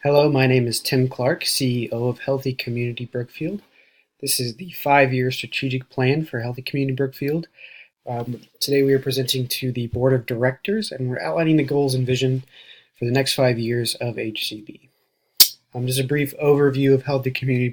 Hello, my name is Tim Clark, CEO of Healthy Community Brookfield. This is the 5-year strategic plan for Healthy Community Brookfield. Today we are presenting to the Board of Directors and we're outlining the goals and vision for the next 5 years of HCB. Just a brief overview of Healthy Community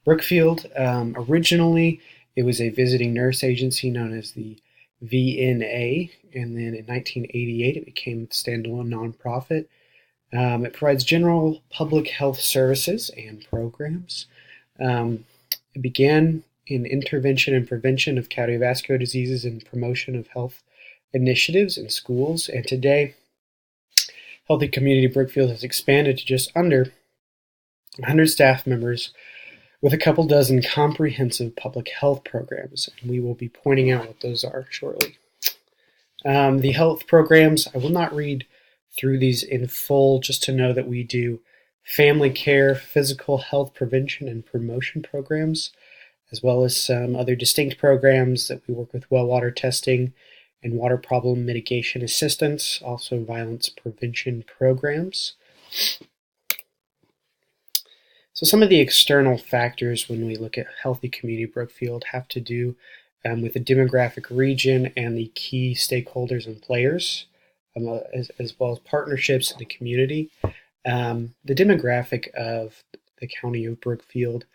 Brookfield. Originally, it was a visiting nurse agency known as the VNA, and then in 1988 it became a standalone nonprofit. It provides general public health services and programs. It began in intervention and prevention of cardiovascular diseases and promotion of health initiatives in schools. And today, Healthy Community Brookfield has expanded to just under 100 staff members with a couple dozen comprehensive public health programs. And we will be pointing out what those are shortly. The health programs, I will not read through these in full, just to know that we do family care, physical health prevention and promotion programs, as well as some other distinct programs that we work with well water testing and water problem mitigation assistance, also violence prevention programs. So some of the external factors when we look at Healthy Community Brookfield have to do with the demographic region and the key stakeholders and players, as well as partnerships in the community. The demographic of the county of Brookfield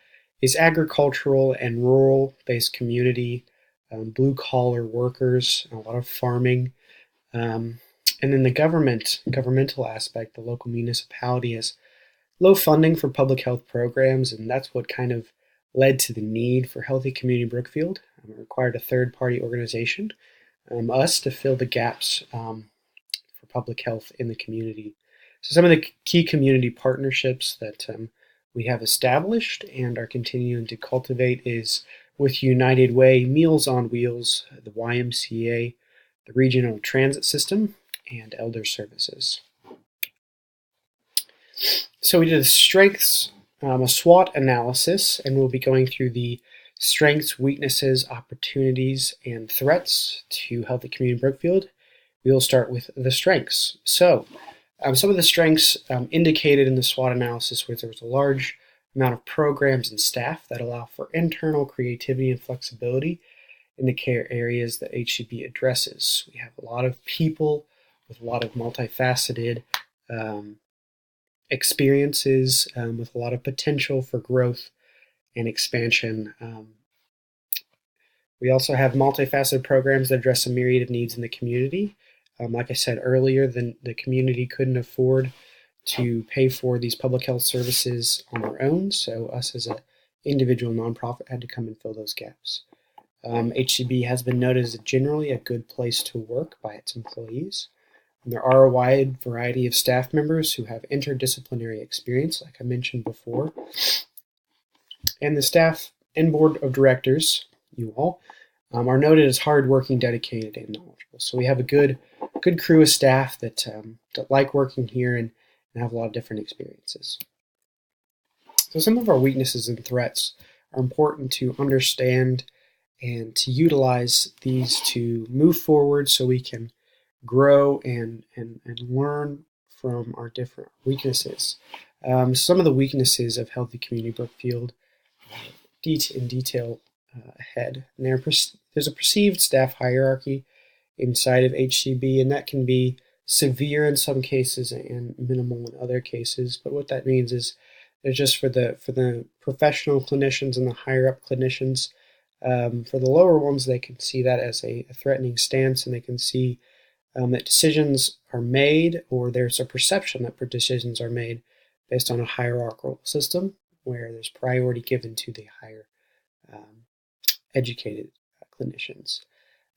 is agricultural and rural-based community, blue-collar workers, a lot of farming. And then the governmental aspect, the local municipality has low funding for public health programs, and that's what kind of led to the need for Healthy Community Brookfield. It required a third-party organization, us, to fill the gaps for public health in the community. So some of the key community partnerships that we have established and are continuing to cultivate is with United Way, Meals on Wheels, the YMCA, the Regional Transit System, and Elder Services. So we did a strengths, a SWOT analysis, and we'll be going through the strengths, weaknesses, opportunities, and threats to Healthy Community Brookfield. We will start with the strengths. So some of the strengths indicated in the SWOT analysis was there was a large amount of programs and staff that allow for internal creativity and flexibility in the care areas that HCB addresses. We have a lot of people with a lot of multifaceted experiences with a lot of potential for growth and expansion. We also have multifaceted programs that address a myriad of needs in the community. Like I said earlier, the community couldn't afford to pay for these public health services on our own, so us as an individual nonprofit had to come and fill those gaps. HCB has been noted as generally a good place to work by its employees. And there are a wide variety of staff members who have interdisciplinary experience, like I mentioned before. And the staff and board of directors, you all, are noted as hardworking, dedicated, and knowledgeable. So we have a good crew of staff that like working here and have a lot of different experiences. So some of our weaknesses and threats are important to understand and to utilize these to move forward so we can grow and learn from our different weaknesses. Some of the weaknesses of Healthy Community Brookfield in detail ahead. And there's a perceived staff hierarchy inside of HCB, and that can be severe in some cases and minimal in other cases. But what that means is there's just for the professional clinicians and the higher up clinicians. For the lower ones, they can see that as a threatening stance, and they can see that decisions are made, or there's a perception that decisions are made based on a hierarchical system where there's priority given to the higher educated clinicians.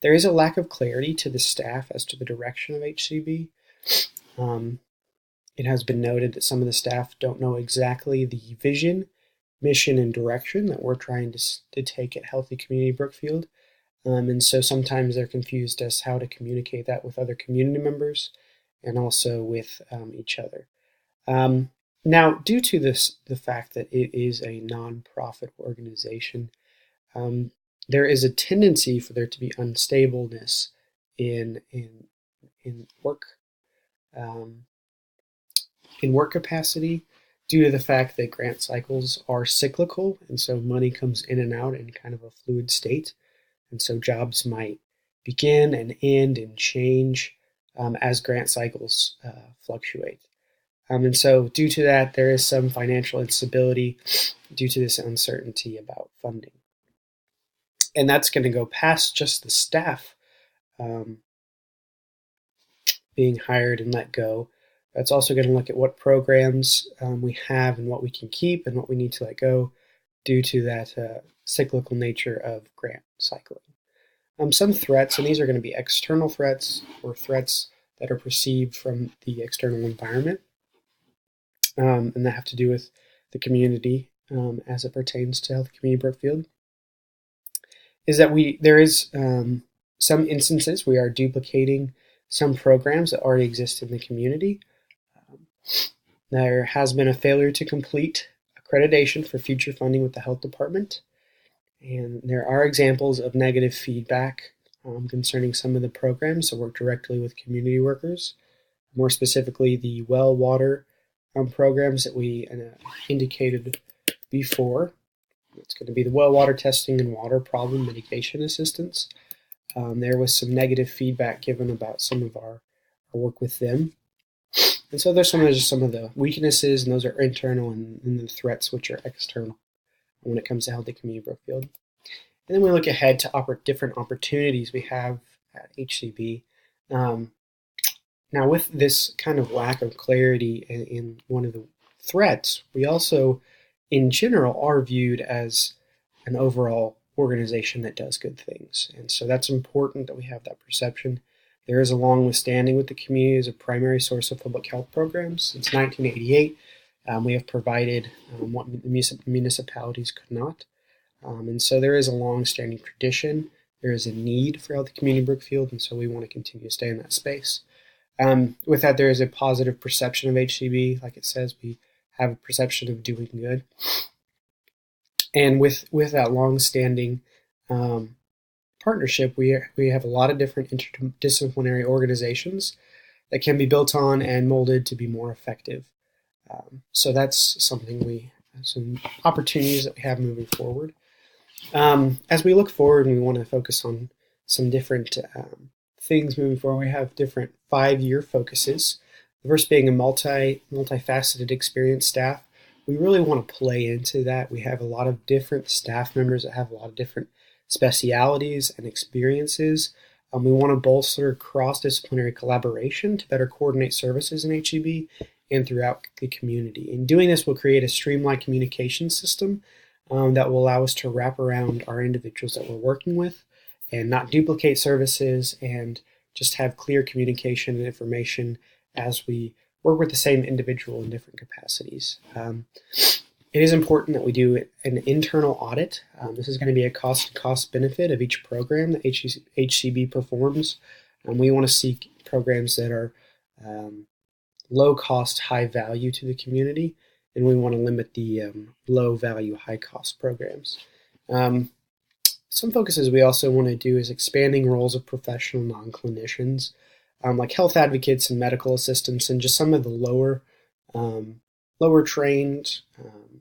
There is a lack of clarity to the staff as to the direction of HCB. It has been noted that some of the staff don't know exactly the vision, mission, and direction that we're trying to take at Healthy Community Brookfield. And so sometimes they're confused as how to communicate that with other community members and also with each other. Now, due to the fact that it is a nonprofit organization, there is a tendency for there to be unstableness in work in work capacity due to the fact that grant cycles are cyclical, and so money comes in and out in kind of a fluid state. And so jobs might begin and end and change as grant cycles fluctuate. And so due to that, there is some financial instability due to this uncertainty about funding. And that's going to go past just the staff being hired and let go. That's also going to look at what programs we have and what we can keep and what we need to let go due to that cyclical nature of grant cycling. Some threats, and these are going to be external threats or threats that are perceived from the external environment, and that have to do with the community as it pertains to Healthy Community Brookfield, is that there is some instances we are duplicating some programs that already exist in the community. There has been a failure to complete accreditation for future funding with the health department, and there are examples of negative feedback concerning some of the programs that work directly with community workers, more specifically the well water programs that we indicated before. It's going to be the well water testing and water problem mitigation assistance. There was some negative feedback given about some of our work with them. And so there's some of the weaknesses, and those are internal, and the threats, which are external when it comes to Healthy Community Brookfield. And then we look ahead to different opportunities we have at HCB. Now, with this kind of lack of clarity in one of the threats, we also, in general, are viewed as an overall organization that does good things. And so that's important that we have that perception. There is a long withstanding with the community as a primary source of public health programs. Since 1988, we have provided what municipalities could not. And so there is a long-standing tradition. There is a need for Healthy Community Brookfield, and so we want to continue to stay in that space. With that, there is a positive perception of HCB. Like it says, we have a perception of doing good. And with that long-standing partnership, we have a lot of different interdisciplinary organizations that can be built on and molded to be more effective. So that's some opportunities that we have moving forward. As we look forward, and we want to focus on some different things moving forward. We have different 5-year focuses. The first being a multifaceted experienced staff. We really want to play into that. We have a lot of different staff members that have a lot of different specialities and experiences. We want to bolster cross-disciplinary collaboration to better coordinate services in HEB and throughout the community. In doing this, we'll create a streamlined communication system that will allow us to wrap around our individuals that we're working with and not duplicate services, and just have clear communication and information as we work with the same individual in different capacities. It is important that we do an internal audit. This is going to be a cost benefit of each program that HCB performs. We want to seek programs that are low cost, high value to the community, and we want to limit the low value, high cost programs. Some focuses we also want to do is expanding roles of professional non-clinicians, like health advocates and medical assistants, and just some of the lower trained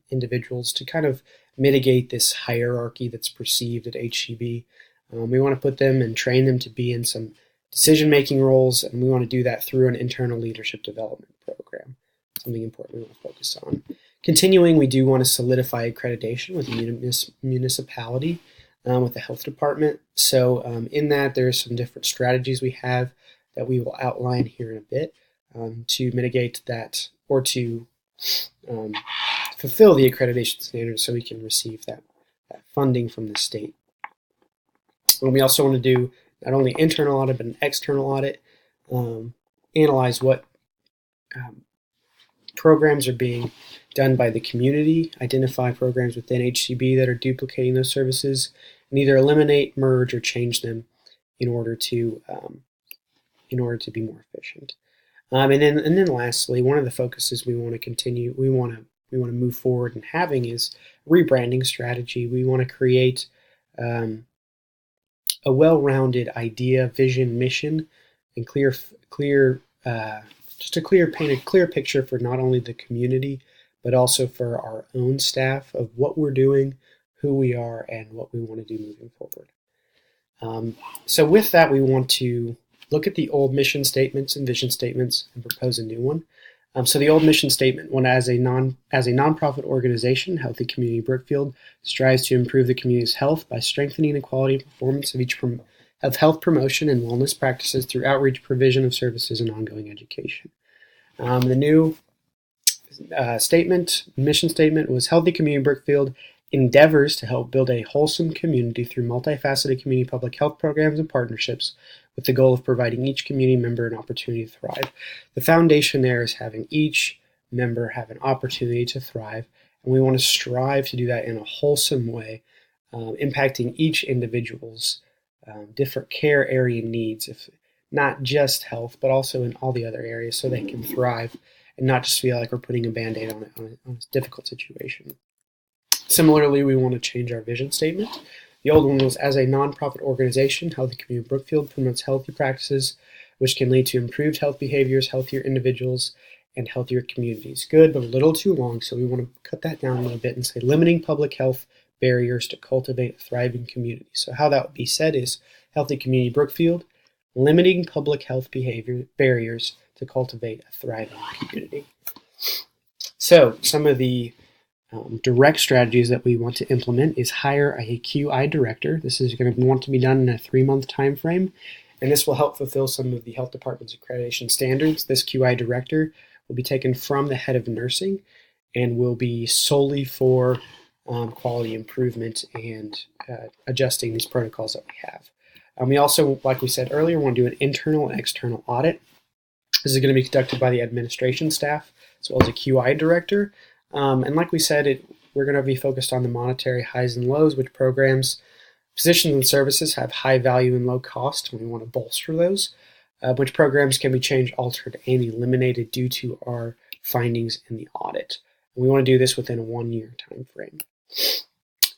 individuals to kind of mitigate this hierarchy that's perceived at HCB. We want to put them and train them to be in some decision-making roles, and we want to do that through an internal leadership development program. Something important we want to focus on. Continuing, we do want to solidify accreditation with the municipality, with the health department. So in that, there are some different strategies we have that we will outline here in a bit to mitigate that, or to fulfill the accreditation standards so we can receive that funding from the state. And we also want to do not only internal audit, but an external audit, analyze what programs are being done by the community, identify programs within HCB that are duplicating those services, and either eliminate, merge, or change them in order to be more efficient. And then lastly, one of the focuses we want to move forward in having is rebranding strategy. We want to create a well-rounded idea, vision, mission, and clear just to paint a clear picture for not only the community, but also for our own staff of what we're doing, who we are, and what we want to do moving forward. So with that, we want to look at the old mission statements and vision statements and propose a new one. So the old mission statement, one as a nonprofit organization, Healthy Community Brookfield strives to improve the community's health by strengthening the quality and performance of health promotion and wellness practices through outreach, provision of services, and ongoing education. The new mission statement was Healthy Community Brookfield endeavors to help build a wholesome community through multifaceted community public health programs and partnerships with the goal of providing each community member an opportunity to thrive. The foundation there is having each member have an opportunity to thrive, and we want to strive to do that in a wholesome way, impacting each individual's different care area needs, if not just health, but also in all the other areas, so they can thrive and not just feel like we're putting a Band-Aid on a difficult situation. Similarly, we want to change our vision statement. The old one was, as a nonprofit organization, Healthy Community Brookfield promotes healthy practices which can lead to improved health behaviors, healthier individuals, and healthier communities. Good, but a little too long, so we want to cut that down a little bit and say limiting public health barriers to cultivate a thriving community. So how that would be said is Healthy Community Brookfield, limiting public health behavior barriers to cultivate a thriving community. So some of the direct strategies that we want to implement is hire a QI director. This is going to want to be done in a 3-month time frame, and this will help fulfill some of the health department's accreditation standards. This QI director will be taken from the head of nursing and will be solely for quality improvement and adjusting these protocols that we have. We also, like we said earlier, want to do an internal and external audit. This is going to be conducted by the administration staff as well as a QI director. And like we said, we're going to be focused on the monetary highs and lows, which programs, positions, and services have high value and low cost, and we want to bolster those, which programs can be changed, altered, and eliminated due to our findings in the audit. And we want to do this within a 1-year time frame.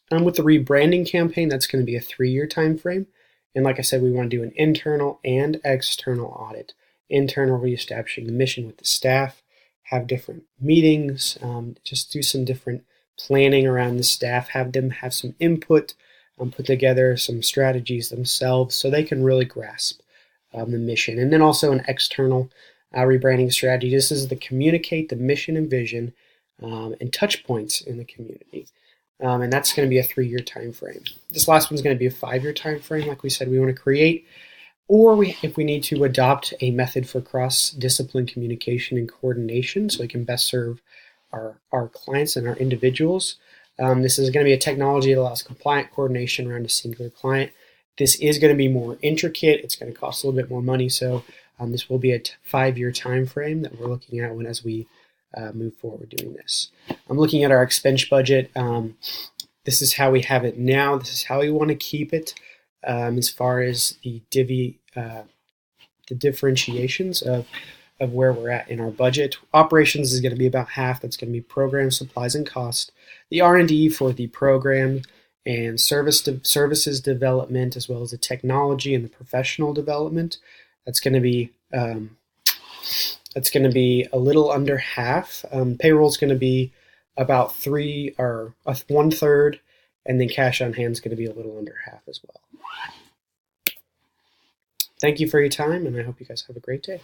With the rebranding campaign, that's going to be a 3-year time frame. And like I said, we want to do an internal and external audit. Internal, reestablishing the mission with the staff, have different meetings, just do some different planning around the staff, have them have some input, put together some strategies themselves so they can really grasp the mission. And then also an external rebranding strategy. This is to communicate the mission and vision and touch points in the community. And that's going to be a 3-year time frame. This last one's going to be a 5-year time frame. Like we said, we want to create, or if we need to adopt a method for cross-discipline communication and coordination so we can best serve our clients and our individuals. This is going to be a technology that allows compliant coordination around a singular client. This is going to be more intricate. It's going to cost a little bit more money, so this will be a 5-year time frame that we're looking at as we move forward doing this. I'm looking at our expense budget. This is how we have it now. This is how we want to keep it. As far as the differentiations of where we're at in our budget. Operations is going to be about half. That's going to be program, supplies, and cost. The R&D for the program and services development, as well as the technology and the professional development, that's going to be a little under half. Payroll is going to be about 1/3, and then cash on hand is going to be a little under half as well. Thank you for your time, and I hope you guys have a great day.